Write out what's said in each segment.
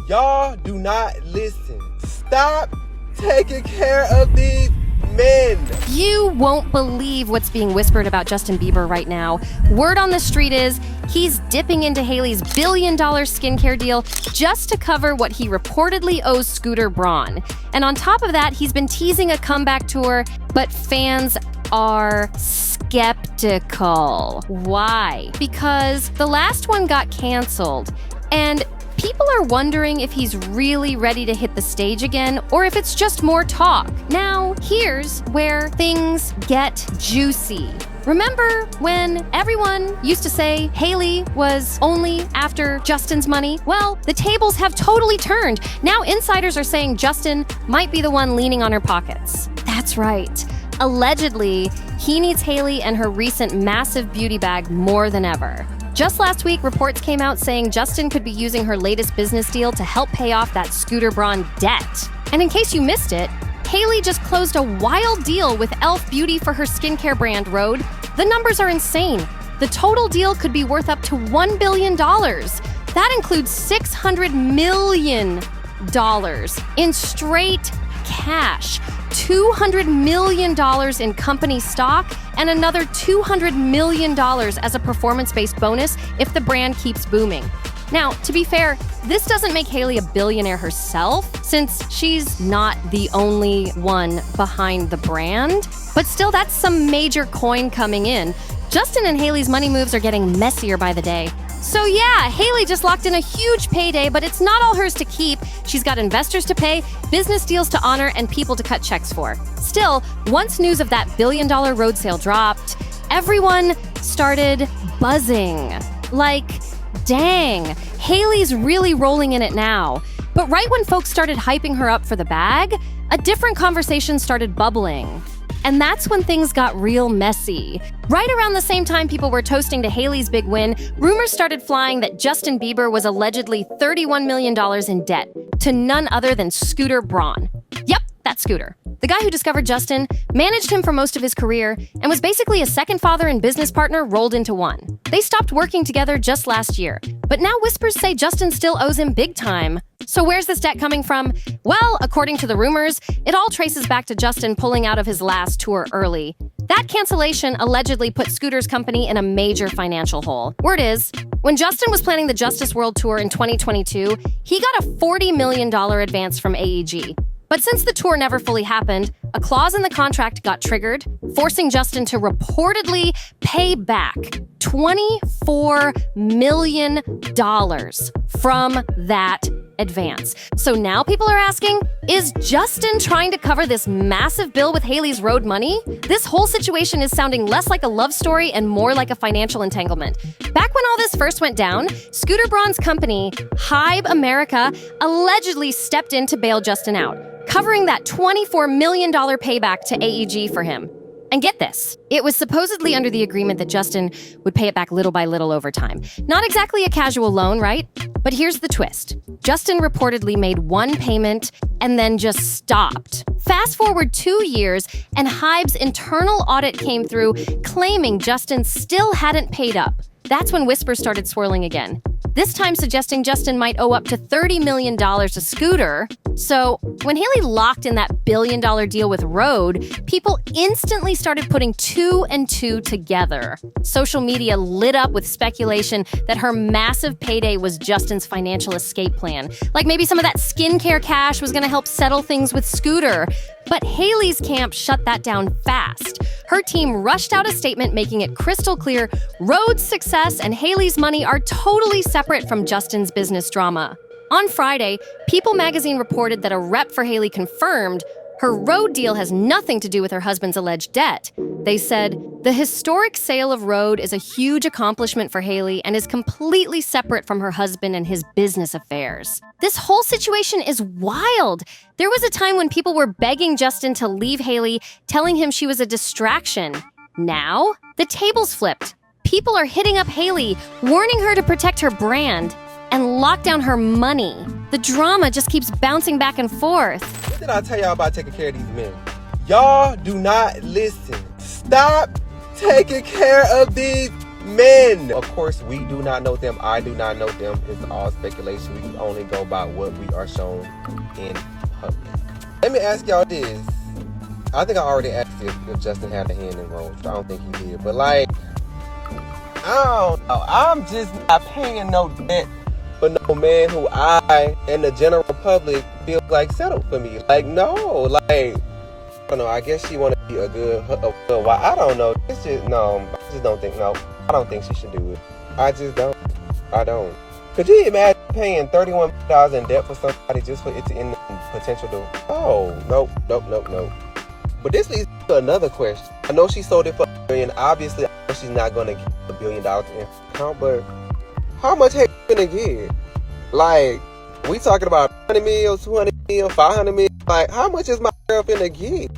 Y'all do not listen. Stop taking care of these men. You won't believe what's being whispered about Justin Bieber right now. Word on the street is he's dipping into Hailey's billion-dollar skincare deal just to cover what he reportedly owes Scooter Braun. And on top of that, he's been teasing a comeback tour, but fans are skeptical. Why? Because the last one got canceled, and people are wondering if he's really ready to hit the stage again or if it's just more talk. Now, here's where things get juicy. Remember when everyone used to say Hailey was only after Justin's money? Well, the tables have totally turned. Now insiders are saying Justin might be the one leaning on her pockets. That's right. Allegedly, he needs Hailey and her recent massive beauty bag more than ever. Just last week, reports came out saying Justin could be using her latest business deal to help pay off that Scooter Braun debt. And in case you missed it, Hailey just closed a wild deal with Rhode Beauty for her skincare brand, Rhode. The numbers are insane. The total deal could be worth up to $1 billion. That includes $600 million in straight cash, $200 million in company stock, and another $200 million as a performance-based bonus if the brand keeps booming. Now, to be fair, this doesn't make Hailey a billionaire herself, since she's not the only one behind the brand. But still, that's some major coin coming in. Justin and Hailey's money moves are getting messier by the day. So yeah, Hailey just locked in a huge payday, but it's not all hers to keep. She's got investors to pay, business deals to honor, and people to cut checks for. Still, once news of that billion-dollar road sale dropped, everyone started buzzing. Like, dang, Hailey's really rolling in it now. But right when folks started hyping her up for the bag, a different conversation started bubbling. And that's when things got real messy. Right around the same time people were toasting to Hailey's big win, rumors started flying that Justin Bieber was allegedly $31 million in debt to none other than Scooter Braun. Yep, that's Scooter. The guy who discovered Justin, managed him for most of his career, and was basically a second father and business partner rolled into one. They stopped working together just last year, but now whispers say Justin still owes him big time. So where's this debt coming from? Well, according to the rumors, it all traces back to Justin pulling out of his last tour early. That cancellation allegedly put Scooter's company in a major financial hole. Word is, when Justin was planning the Justice World Tour in 2022, he got a $40 million advance from AEG. But since the tour never fully happened, a clause in the contract got triggered, forcing Justin to reportedly pay back $24 million from that advance. So now people are asking, is Justin trying to cover this massive bill with Hailey's road money? This whole situation is sounding less like a love story and more like a financial entanglement. Back when all this first went down, Scooter Braun's company, Ohhh America, allegedly stepped in to bail Justin out, covering that $24 million payback to AEG for him. And get this, it was supposedly under the agreement that Justin would pay it back little by little over time. Not exactly a casual loan, right? But here's the twist. Justin reportedly made one payment and then just stopped. Fast forward 2 years, and Ohh's internal audit came through claiming Justin still hadn't paid up. That's when whispers started swirling again. This time suggesting Justin might owe up to $30 million to Scooter. So when Hailey locked in that billion-dollar deal with Rhode, people instantly started putting two and two together. Social media lit up with speculation that her massive payday was Justin's financial escape plan. Like maybe some of that skincare cash was gonna help settle things with Scooter. But Hailey's camp shut that down fast. Her team rushed out a statement making it crystal clear Rhode's success and Hailey's money are totally separate from Justin's business drama. On Friday, People magazine reported that a rep for Hailey confirmed her Rhode deal has nothing to do with her husband's alleged debt. They said, the historic sale of Rhode is a huge accomplishment for Hailey and is completely separate from her husband and his business affairs. This whole situation is wild. There was a time when people were begging Justin to leave Hailey, telling him she was a distraction. Now, the tables flipped. People are hitting up Hailey, warning her to protect her brand and lock down her money. The drama just keeps bouncing back and forth. What did I tell y'all about taking care of these men? Y'all do not listen. Stop taking care of these men. Of course, we do not know them. I do not know them. It's all speculation. We can only go by what we are shown in public. Let me ask y'all this. I think I already asked if Justin had a hand in Rose. I don't think he did. But like, I don't know. I'm just not paying no debt for no man who I and the general public feel like settled for me. Like, no. Like, I don't know. I guess she want to be a good wife. I don't know. It's just, no. I just don't think, no. I don't think she should do it. I just don't. I don't. Could you imagine paying $31,000 in debt for somebody just for it to end in potential to... Oh, nope. But this leads to another question. I know she sold it for $1 billion. Obviously, I know she's not going to get $1 billion in account, but how much hate you going to get? Like, we talking about 100 mil, 200 mil, 500 mil. Like, how much is my girl finna get?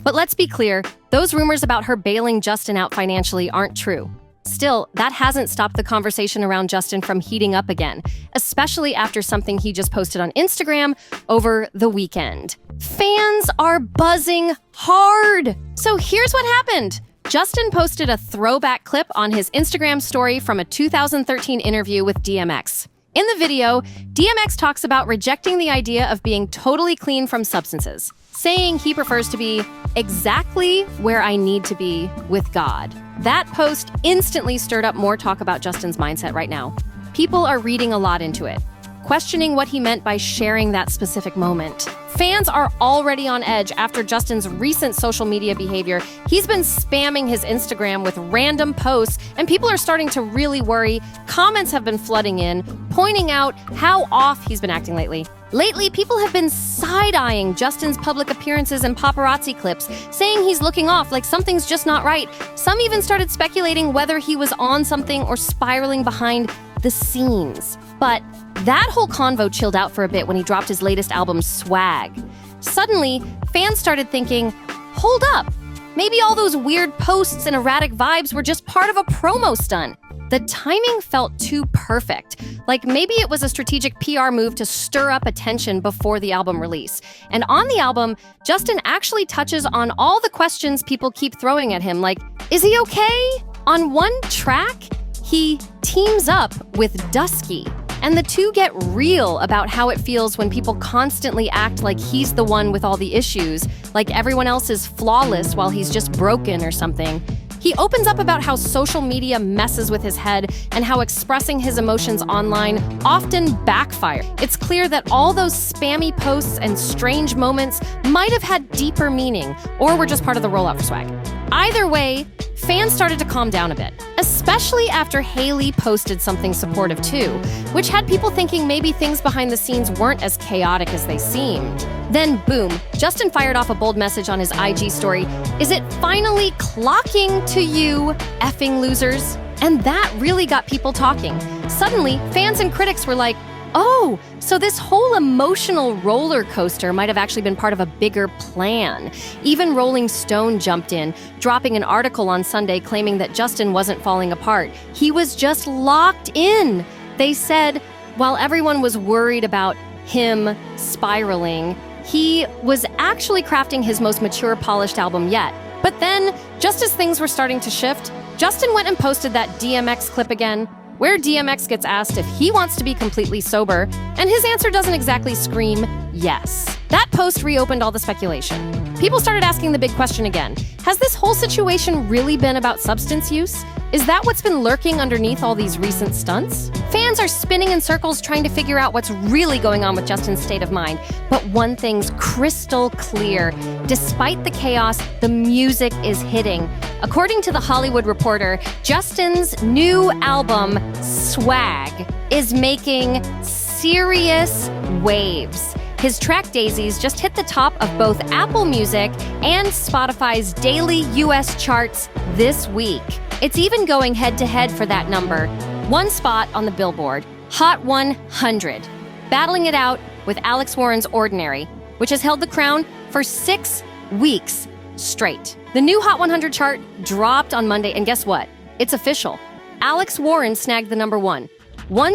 But let's be clear, those rumors about her bailing Justin out financially aren't true. Still, that hasn't stopped the conversation around Justin from heating up again, especially after something he just posted on Instagram over the weekend. Fans are buzzing hard. So here's what happened. Justin posted a throwback clip on his Instagram story from a 2013 interview with DMX. In the video, DMX talks about rejecting the idea of being totally clean from substances, saying he prefers to be exactly where I need to be with God. That post instantly stirred up more talk about Justin's mindset right now. People are reading a lot into it, questioning what he meant by sharing that specific moment. Fans are already on edge after Justin's recent social media behavior. He's been spamming his Instagram with random posts, and people are starting to really worry. Comments have been flooding in, pointing out how off he's been acting lately. Lately, people have been side-eyeing Justin's public appearances and paparazzi clips, saying he's looking off like something's just not right. Some even started speculating whether he was on something or spiraling behind the scenes. But that whole convo chilled out for a bit when he dropped his latest album, Swag. Suddenly, fans started thinking, hold up, maybe all those weird posts and erratic vibes were just part of a promo stunt. The timing felt too perfect, like maybe it was a strategic PR move to stir up attention before the album release. And on the album, Justin actually touches on all the questions people keep throwing at him, like, is he okay? On one track, he teams up with Dusky, and the two get real about how it feels when people constantly act like he's the one with all the issues, like everyone else is flawless while he's just broken or something. He opens up about how social media messes with his head and how expressing his emotions online often backfire. It's clear that all those spammy posts and strange moments might have had deeper meaning or were just part of the rollout for Swag. Either way, fans started to calm down a bit, especially after Hailey posted something supportive too, which had people thinking maybe things behind the scenes weren't as chaotic as they seemed. Then boom, Justin fired off a bold message on his IG story. Is it finally clocking to you, effing losers? And that really got people talking. Suddenly, fans and critics were like, oh, so this whole emotional roller coaster might have actually been part of a bigger plan. Even Rolling Stone jumped in, dropping an article on Sunday claiming that Justin wasn't falling apart. He was just locked in. They said, while everyone was worried about him spiraling, he was actually crafting his most mature, polished album yet. But then, just as things were starting to shift, Justin went and posted that DMX clip again, where DMX gets asked if he wants to be completely sober, and his answer doesn't exactly scream yes. That post reopened all the speculation. People started asking the big question again. Has this whole situation really been about substance use? Is that what's been lurking underneath all these recent stunts? Fans are spinning in circles trying to figure out what's really going on with Justin's state of mind. But one thing's crystal clear. Despite the chaos, the music is hitting. According to The Hollywood Reporter, Justin's new album, Swag, is making serious waves. His track Daisies just hit the top of both Apple Music and Spotify's daily US charts this week. It's even going head-to-head for that number. One spot on the Billboard, Hot 100, battling it out with Alex Warren's Ordinary, which has held the crown for 6 weeks straight. The new Hot 100 chart dropped on Monday, and guess what? It's official. Alex Warren snagged the number one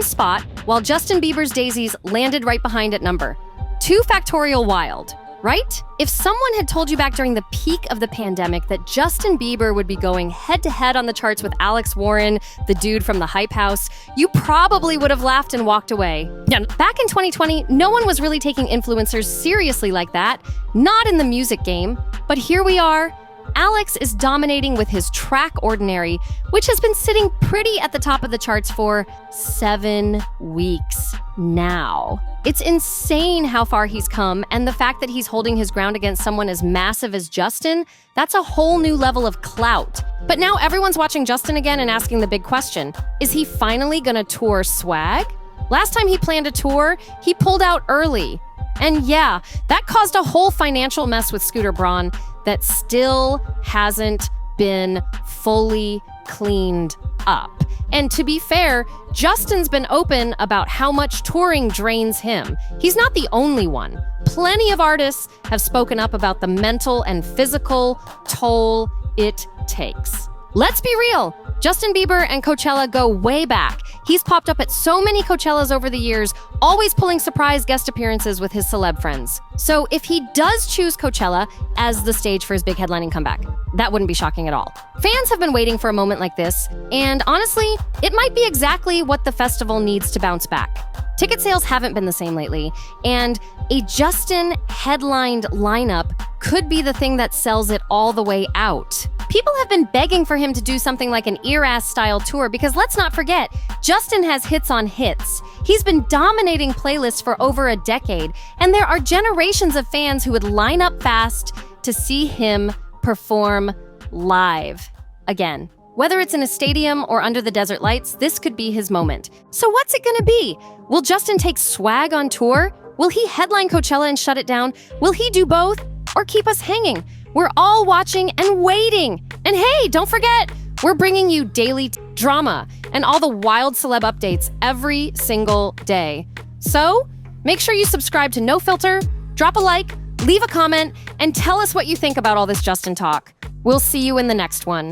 spot, while Justin Bieber's Daisies landed right behind at number 2 factorial wild. right? If someone had told you back during the peak of the pandemic that Justin Bieber would be going head-to-head on the charts with Alex Warren, the dude from the Hype House, you probably would have laughed and walked away. Back in 2020, no one was really taking influencers seriously like that, not in the music game. But here we are. Alex is dominating with his track Ordinary, which has been sitting pretty at the top of the charts for 7 weeks now. It's insane how far he's come, and the fact that he's holding his ground against someone as massive as Justin, that's a whole new level of clout. But now everyone's watching Justin again and asking the big question, is he finally gonna tour Swag? Last time he planned a tour, he pulled out early. And yeah, that caused a whole financial mess with Scooter Braun that still hasn't been fully cleaned up. And to be fair, Justin's been open about how much touring drains him. He's not the only one. Plenty of artists have spoken up about the mental and physical toll it takes. Let's be real. Justin Bieber and Coachella go way back. He's popped up at so many Coachellas over the years, always pulling surprise guest appearances with his celeb friends. So if he does choose Coachella as the stage for his big headlining comeback, that wouldn't be shocking at all. Fans have been waiting for a moment like this, and honestly, it might be exactly what the festival needs to bounce back. Ticket sales haven't been the same lately, and a Justin headlined lineup could be the thing that sells it all the way out. People have been begging for him to do something like an ear-ass style tour because let's not forget, Justin has hits on hits. He's been dominating playlists for over a decade, and there are generations of fans who would line up fast to see him perform live again. Whether it's in a stadium or under the desert lights, this could be his moment. So what's it gonna be? Will Justin take Swag on tour? Will he headline Coachella and shut it down? Will he do both or keep us hanging? We're all watching and waiting. And hey, don't forget, we're bringing you daily drama and all the wild celeb updates every single day. So make sure you subscribe to NoFilter, drop a like, leave a comment, and tell us what you think about all this Justin talk. We'll see you in the next one.